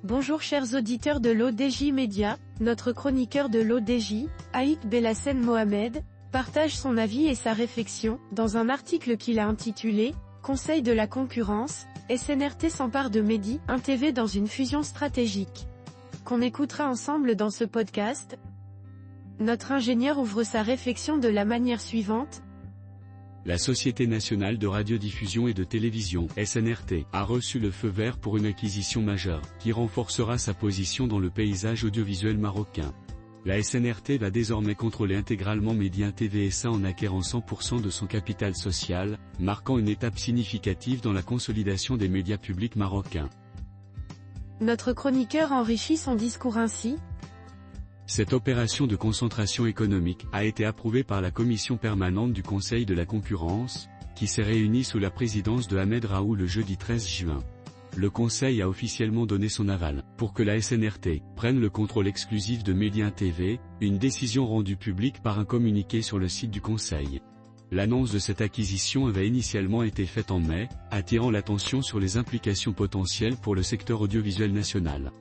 Bonjour chers auditeurs de l'ODJ Média, notre chroniqueur de l'ODJ, Aït Belassen Mohamed, partage son avis et sa réflexion, dans un article qu'il a intitulé « Conseil de la concurrence, SNRT s'empare de Medi, 1TV dans une fusion stratégique », qu'on écoutera ensemble dans ce podcast. Notre ingénieur ouvre sa réflexion de la manière suivante. La Société nationale de radiodiffusion et de télévision, SNRT, a reçu le feu vert pour une acquisition majeure, qui renforcera sa position dans le paysage audiovisuel marocain. La SNRT va désormais contrôler intégralement Medi 1TV SA en acquérant 100% de son capital social, marquant une étape significative dans la consolidation des médias publics marocains. Notre chroniqueur enrichit son discours ainsi. Cette opération de concentration économique a été approuvée par la commission permanente du Conseil de la concurrence, qui s'est réunie sous la présidence de Ahmed Raoult le jeudi 13 juin. Le Conseil a officiellement donné son aval, pour que la SNRT prenne le contrôle exclusif de Medi 1TV, une décision rendue publique par un communiqué sur le site du Conseil. L'annonce de cette acquisition avait initialement été faite en mai, attirant l'attention sur les implications potentielles pour le secteur audiovisuel national.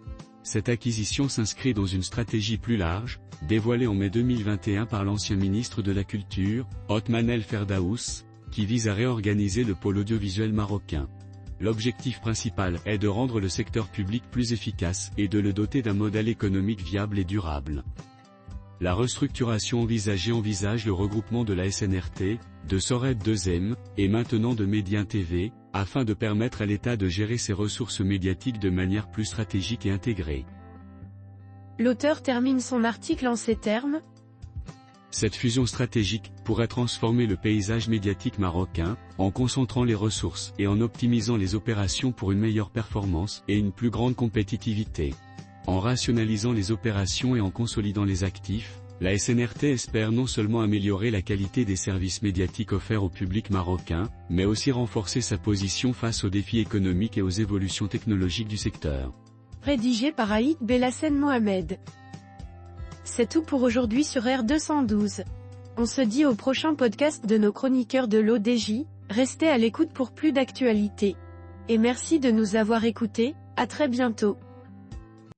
Cette acquisition s'inscrit dans une stratégie plus large, dévoilée en mai 2021 par l'ancien ministre de la Culture, Othman El Ferdaous, qui vise à réorganiser le pôle audiovisuel marocain. L'objectif principal est de rendre le secteur public plus efficace et de le doter d'un modèle économique viable et durable. La restructuration envisagée envisage le regroupement de la SNRT, de Sorette 2M, et maintenant de Medi 1TV, afin de permettre à l'État de gérer ses ressources médiatiques de manière plus stratégique et intégrée. L'auteur termine son article en ces termes. Cette fusion stratégique pourrait transformer le paysage médiatique marocain, en concentrant les ressources et en optimisant les opérations pour une meilleure performance et une plus grande compétitivité. En rationalisant les opérations et en consolidant les actifs, la SNRT espère non seulement améliorer la qualité des services médiatiques offerts au public marocain, mais aussi renforcer sa position face aux défis économiques et aux évolutions technologiques du secteur. Rédigé par Aït Belassen Mohamed. C'est tout pour aujourd'hui sur R212. On se dit au prochain podcast de nos chroniqueurs de l'ODJ, restez à l'écoute pour plus d'actualités. Et merci de nous avoir écoutés, à très bientôt.